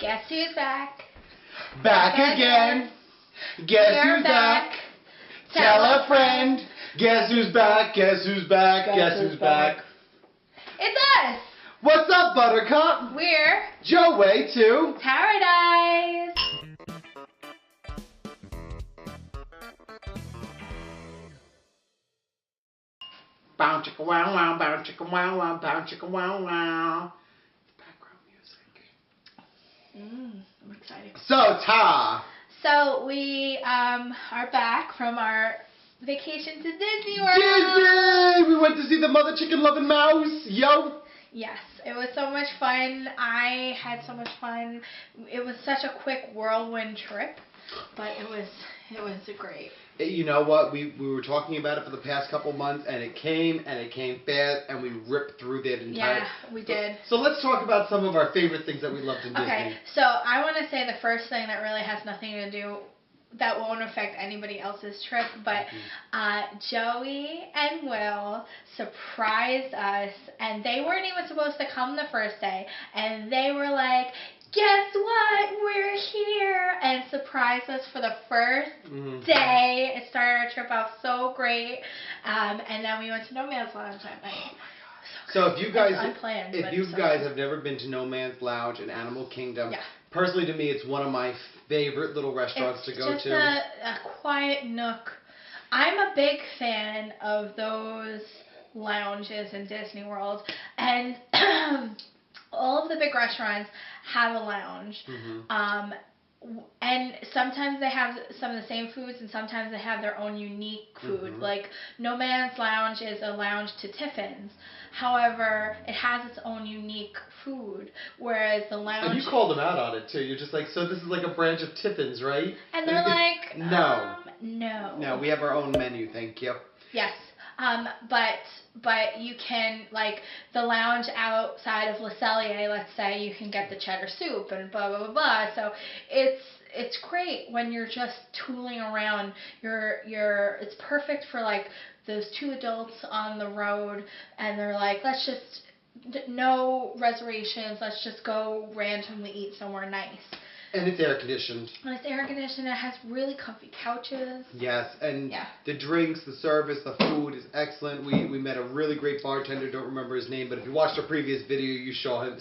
Guess who's back? Back again. Guess We're who's back. back? Tell a friend. Guess who's back? Guess who's back? Guess who's back? It's us. What's up, Buttercup? We're Joey to Taradise. Bow chicka wow wow, bow chicka wow wow, bow chicka wow wow. Background music. I'm excited. So, Ta. So we are back from our vacation to Disney World. Disney! We went to see the mother chicken loving mouse. Yo. Yes, it was so much fun. I had so much fun. It was such a quick whirlwind trip, but it was great. You know what? We were talking about it for the past couple months, and it came fast, and we ripped through that entire. Yeah, we did. So let's talk about some of our favorite things that we loved in Disney. Okay, so I want to say the first thing that really has nothing to do, that won't affect anybody else's trip, but Joey and Will surprised us, and they weren't even supposed to come the first day, and they were like, guess what? We're here, and surprised us for the first day. It started our trip off so great, and then we went to No Man's Lounge that night. So if you guys, unplanned, have never been to No Man's Lounge in Animal Kingdom, yeah. Personally to me, it's one of my favorite little restaurants to go to. It's just a quiet nook. I'm a big fan of those lounges in Disney World, and all of the big restaurants have a lounge. And sometimes they have some of the same foods, and sometimes they have their own unique food. Like No Man's Lounge is a lounge to Tiffin's. However, it has its own unique food, whereas the lounge... And you called them out on it, too. You're just like, so this is like a branch of Tiffin's, right? And they're like, no. No. No, we have our own menu, thank you. Yes. But you can, like, the lounge outside of Le Cellier, let's say, you can get the cheddar soup and blah, blah, blah, blah. So it's great when you're just tooling around. It's perfect for, like, those two adults on the road, and they're like, let's just, no reservations, let's just go randomly eat somewhere nice. And it's air conditioned. And it's air conditioned. It has really comfy couches. Yes, and the drinks, the service, the food is excellent. We met a really great bartender. Don't remember his name, but if you watched our previous video, you saw him.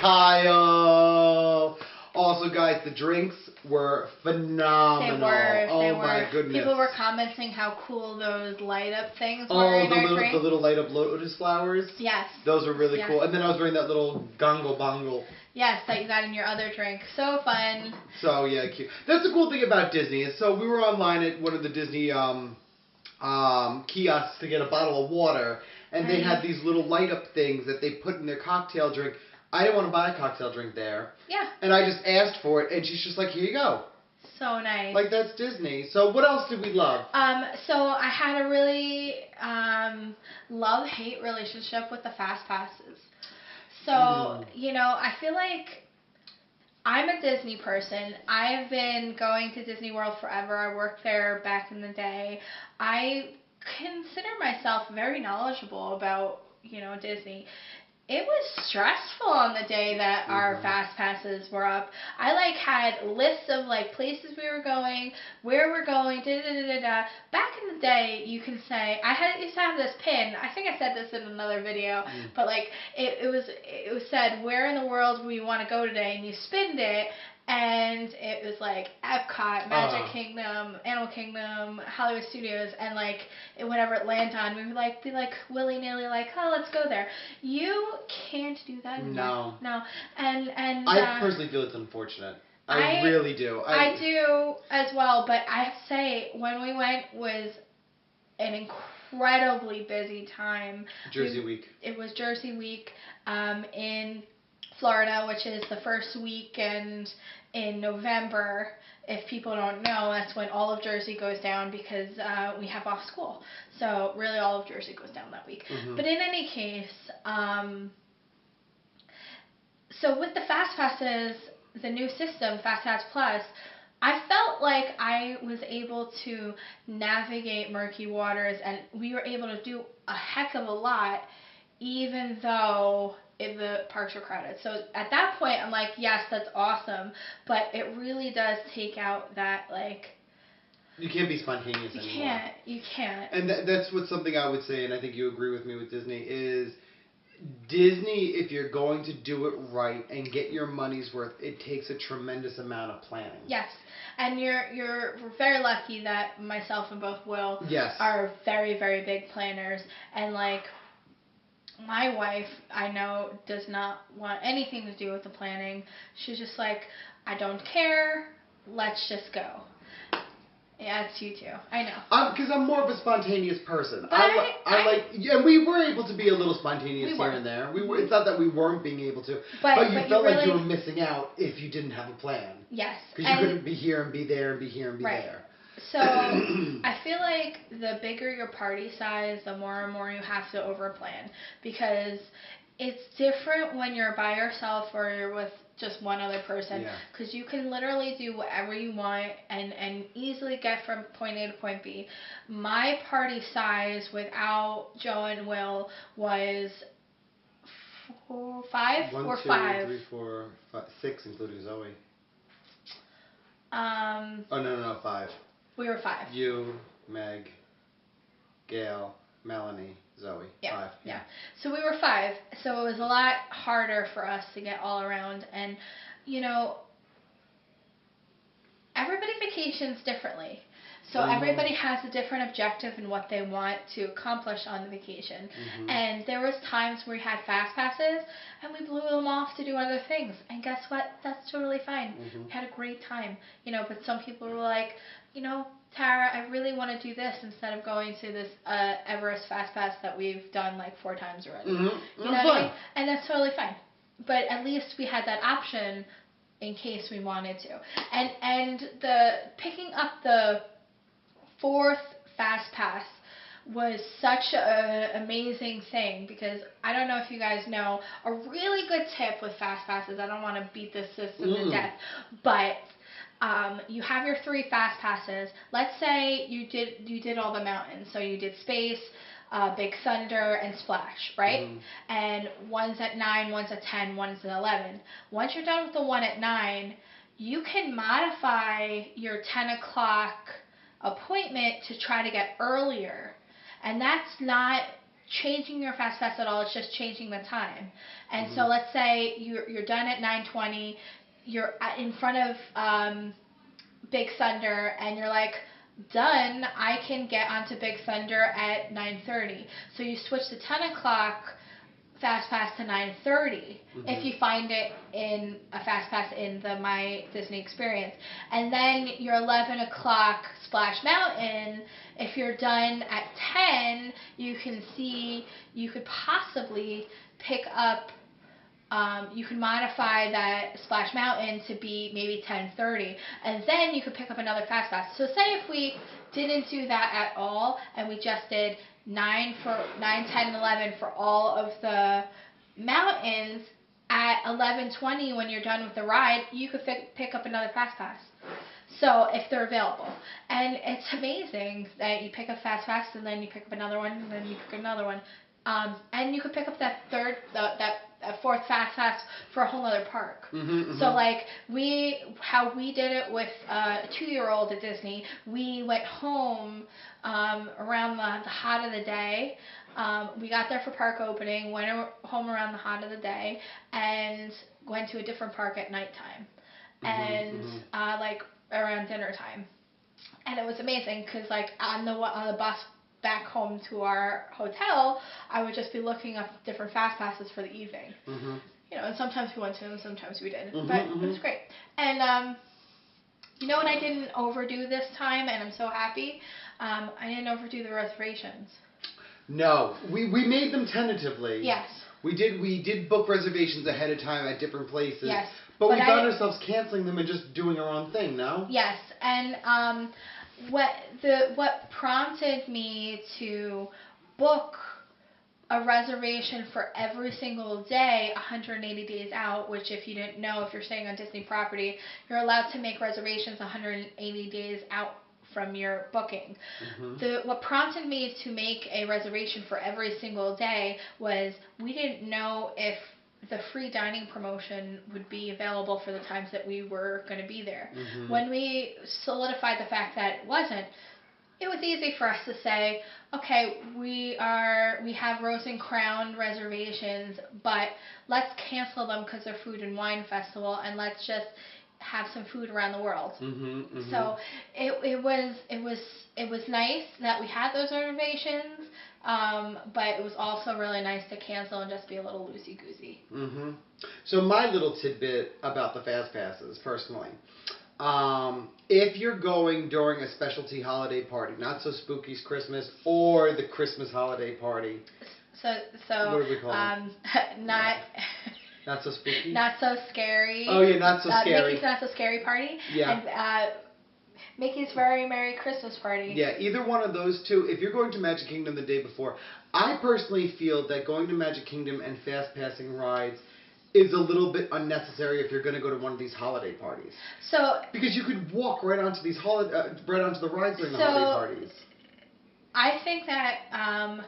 Kyle. Also, guys, the drinks were phenomenal. They were. My goodness. People were commenting how cool those light up things were in our drink. The little light up lotus flowers. Yes. Those were really cool. And then I was wearing that little gongo bongo. Yes, that you got in your other drink. So fun. So, yeah, cute. That's the cool thing about Disney. Is so we were online at one of the Disney kiosks to get a bottle of water, and they had these little light up things that they put in their cocktail drink. I didn't want to buy a cocktail drink there. Yeah. And I just asked for it, and she's just like, here you go. So nice. Like, that's Disney. So what else did we love? So I had a really love-hate relationship with the Fastpasses. So, you know, I feel like I'm a Disney person. I've been going to Disney World forever. I worked there back in the day. I consider myself very knowledgeable about, you know, Disney. It was stressful on the day that our Fastpasses were up. I like had lists of like places we were going, where we're going, da-da-da-da-da. Back in the day, you can say, used to have this pin. I think I said this in another video, but like it was said, where in the world we want to go today, and you spinned it, and it was like Epcot, Magic Kingdom, Animal Kingdom, Hollywood Studios, and like whatever it landed on, we would like be like willy-nilly like, oh, let's go there. You can't do that anymore. No. And I personally feel it's unfortunate. I really do. I do as well, but I have to say, when we went was an incredibly busy time. Jersey Week. It was Jersey Week in Florida, which is the first weekend in November. If people don't know, that's when all of Jersey goes down because we have off school. So really all of Jersey goes down that week. But in any case, so with the Fastpasses, the new system, Fastpass Plus, I felt like I was able to navigate murky waters, and we were able to do a heck of a lot even though the parks are crowded. So at that point, I'm like, yes, that's awesome, but it really does take out that, like, you can't be spontaneous anymore. You can't. And that's what something I would say, and I think you agree with me with Disney, is Disney, if you're going to do it right and get your money's worth, it takes a tremendous amount of planning. Yes, and we're very lucky that myself and both Will are very, very big planners, and like my wife, I know, does not want anything to do with the planning. She's just like, I don't care. Let's just go. Yeah, it's you too. I know. Because I'm more of a spontaneous person. But I like, and we were able to be a little spontaneous here and there. We were. It's not that we weren't being able to, but you felt like you were missing out if you didn't have a plan. Yes. Because you couldn't be here and be there and be here and be there. So I feel like the bigger your party size, the more and more you have to overplan, because it's different when you're by yourself or you're with just one other person, because you can literally do whatever you want and easily get from point A to point B. My party size without Joe and Will was 5 or 5. 1, 2, 3, 4, 5, 6, including Zoe. Oh no, 5. We were 5. You, Meg, Gail, Melanie, Zoe. Yeah. 5. Yeah. So we were 5. So it was a lot harder for us to get all around. And, you know, everybody vacations differently. So everybody has a different objective in what they want to accomplish on the vacation. And there was times where we had Fastpasses and we blew them off to do other things. And guess what? That's totally fine. We had a great time. You know, but some people were like, you know, Tara, I really want to do this instead of going to this Everest Fastpass that we've done like 4 times already. You know what I mean? And that's totally fine. But at least we had that option in case we wanted to. And the picking up the 4th Fastpass was such an amazing thing, because I don't know if you guys know, a really good tip with Fastpasses, I don't want to beat this system to death, but you have your 3 Fastpasses. Let's say you did all the mountains, so you did Space, Big Thunder, and Splash, right? And one's at 9, one's at 10, one's at 11. Once you're done with the one at 9, you can modify your 10 o'clock appointment to try to get earlier, and that's not changing your Fastpass at all. It's just changing the time. And so let's say you're done at 9:20, you're in front of Big Thunder, and you're like, done, I can get onto Big Thunder at 9:30. So you switch the 10 o'clock Fastpass to 9:30 if you find it in a Fastpass in the My Disney Experience. And then your 11 o'clock Splash Mountain, if you're done at 10, you can see you could possibly pick up, you can modify that Splash Mountain to be maybe 10:30, and then you could pick up another Fastpass. So say if we didn't do that at all, and we just did 9, 10, and 11 for all of the mountains, at 11:20 when you're done with the ride, you could pick up another Fastpass. So if they're available, and it's amazing that you pick up Fastpass and then you pick up another one and then you pick up another one, and you could pick up that that 4th Fastpass for a whole other park. So like how we did it with a 2-year-old at Disney, we went home around the hot of the day. We got there for park opening, went home around the hot of the day, and went to a different park at nighttime, and like around dinner time. And it was amazing because like on the bus back home to our hotel, I would just be looking up different Fastpasses for the evening. You know, and sometimes we went to them, sometimes we didn't. But it was great. And you know what I didn't overdo this time, and I'm so happy? I didn't overdo the reservations. No, we made them tentatively. Yes. We did book reservations ahead of time at different places. Yes. But we found ourselves canceling them and just doing our own thing, no? Yes. And what prompted me to book a reservation for every single day 180 days out, which if you didn't know, if you're staying on Disney property, you're allowed to make reservations 180 days out from your booking. Mm-hmm. What prompted me to make a reservation for every single day was we didn't know if the free dining promotion would be available for the times that we were going to be there. Mm-hmm. When we solidified the fact that it wasn't, it was easy for us to say, okay, we have Rose and Crown reservations, but let's cancel them because they're food and wine festival, and let's just have some food around the world. Mm-hmm. Mm-hmm. So it was nice that we had those reservations, but it was also really nice to cancel and just be a little loosey goosey. Mm-hmm. So my little tidbit about the Fastpasses, personally. If you're going during a specialty holiday party, not so spooky's Christmas or the Christmas holiday party. So what do we call them? Not not so spooky. Not so scary. Oh yeah, not so scary. Mickey's Not So Scary Party. Yeah. And Mickey's Very Merry Christmas Party. Yeah, either one of those two. If you're going to Magic Kingdom the day before, I personally feel that going to Magic Kingdom and fast passing rides is a little bit unnecessary if you're going to go to one of these holiday parties. So because you could walk right onto these right onto the rides during the holiday parties. I think that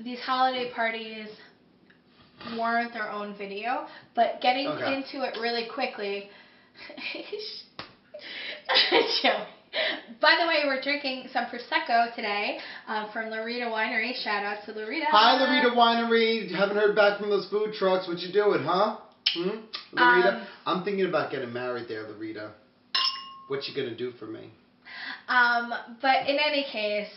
these holiday parties warrant their own video, but getting into it really quickly. Joey. By the way, we're drinking some Prosecco today from Lorita Winery. Shout out to Lorita. Hi, Lorita Winery. Haven't heard back from those food trucks. What you doing, huh? Lorita? I'm thinking about getting married there, Lorita. What you gonna do for me? But in any case...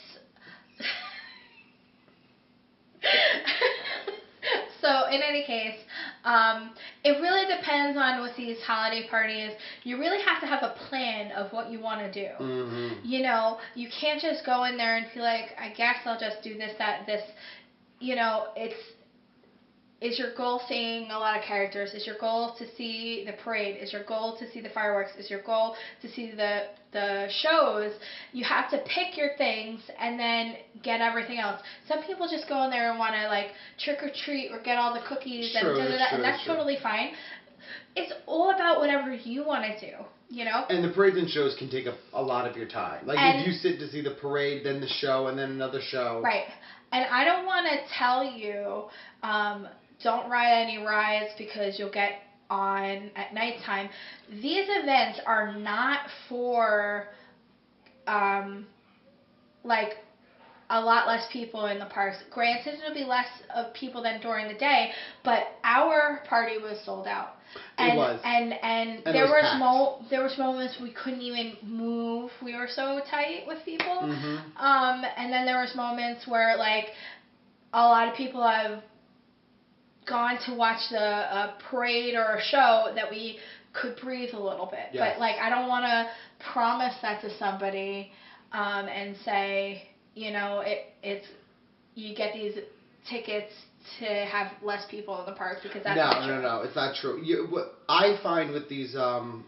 So, in any case, it really depends on with these holiday parties. You really have to have a plan of what you want to do. Mm-hmm. You know, you can't just go in there and feel like, I guess I'll just do this, that, this. You know, is your goal seeing a lot of characters? Is your goal to see the parade? Is your goal to see the fireworks? Is your goal to see the shows? You have to pick your things and then get everything else. Some people just go in there and want to like trick or treat or get all the cookies and that's totally fine. It's all about whatever you want to do, you know? And the parades and shows can take up a lot of your time. Like if you sit to see the parade, then the show, and then another show. Right. And I don't want to tell you, don't ride any rides because you'll get on at nighttime. These events are not for like a lot less people in the parks. Granted, it'll be less of people than during the day, but our party was sold out. It was. And there was moments we couldn't even move. We were so tight with people. Mm-hmm. And then there was moments where like a lot of people have gone to watch the parade or a show that we could breathe a little bit. Yes. But like I don't want to promise that to somebody and say, you know, it's you get these tickets to have less people in the park because that's not true. No, it's not true. What I find with these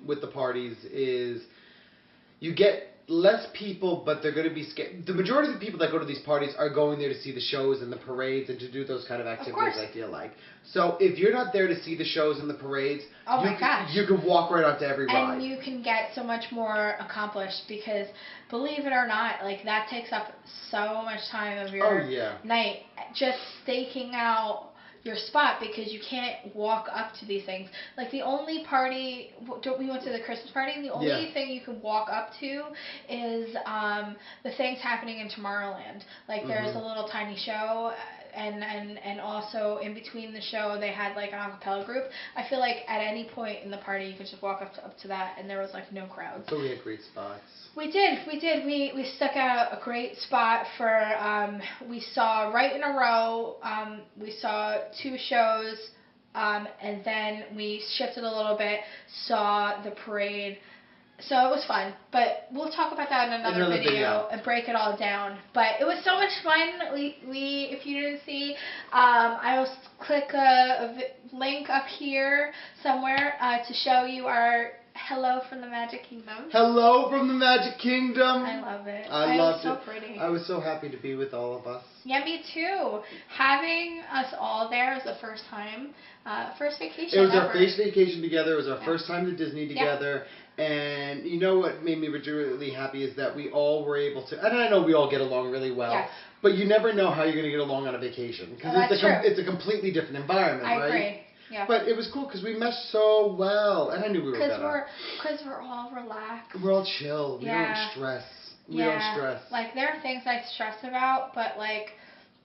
with the parties is you get less people, but they're going to be scared. The majority of the people that go to these parties are going there to see the shows and the parades and to do those kind of activities, I feel like. So if you're not there to see the shows and the parades, you can walk right onto every ride. And you can get so much more accomplished because, believe it or not, like that takes up so much time of your night. Just staking out your spot because you can't walk up to these things. Like the only party, we went to the Christmas party, and the only thing you can walk up to is the things happening in Tomorrowland. Like there's a little tiny show, and also in between the show they had like an acapella group. I feel like at any point in the party you could just walk up to that and there was like no crowds. So we had great spots. We did. We stuck out a great spot for, we saw right in a row, we saw 2 shows, and then we shifted a little bit, saw the parade. So it was fun, but we'll talk about that in another video and break it all down. But it was so much fun. We if you didn't see, I will click a link up here somewhere to show you our Hello from the Magic Kingdom. Hello from the Magic Kingdom. I love it. I loved it. So pretty. I was so happy to be with all of us. Yeah, me too. Having us all there was the first time, first vacation. It was our first vacation together. It was our first time to Disney together. Yeah. And you know what made me really happy is that we all were able to, and I know we all get along really well, yes. But you never know how you're going to get along on a vacation. Because it's a completely different environment, right? I agree. Yeah. But it was cool because we meshed so well, and I knew we were better. Because we're all relaxed. We're all chill. We don't stress. We don't stress. Like, there are things I stress about, but, like,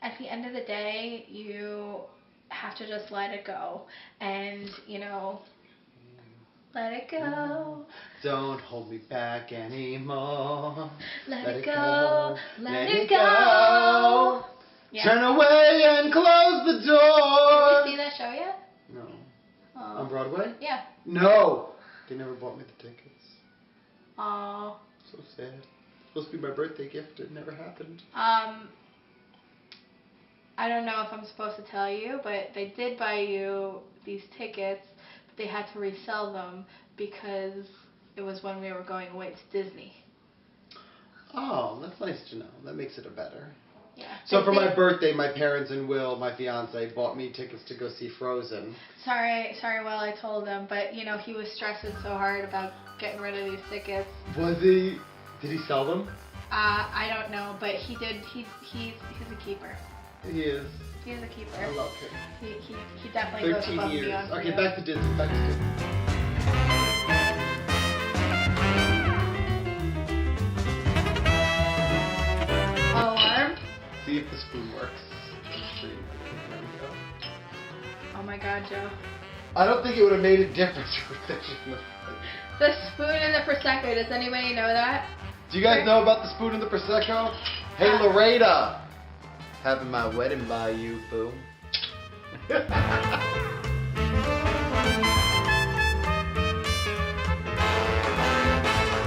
at the end of the day, you have to just let it go. And, you know, let it go. Don't hold me back anymore. Let it go. Let it go. Yeah. Turn away and close the door. Did you see that show yet? No. Oh. On Broadway? Yeah. No. They never bought me the tickets. Oh. So sad. Supposed to be my birthday gift. It never happened. I don't know if I'm supposed to tell you, but they did buy you these tickets, but they had to resell them because it was when we were going away to Disney. Oh, that's nice to know. That makes it a better. Yeah. So for my birthday, my parents and Will, my fiance, bought me tickets to go see Frozen. Sorry, Will, I told them, but you know he was stressing so hard about getting rid of these tickets. Was he? Did he sell them? I don't know, but he did. He's a keeper. He is. He is a keeper. I love him. He definitely goes above and beyond. Okay, back to Disney. Back to Disney. Alarm. See if the spoon works. There we go. Oh my God, Joe. I don't think it would have made a difference. The spoon and the Prosecco. Does anybody know that? Do you guys know about the spoon and the Prosecco? Hey, Loretta. Having my wedding by you, boo.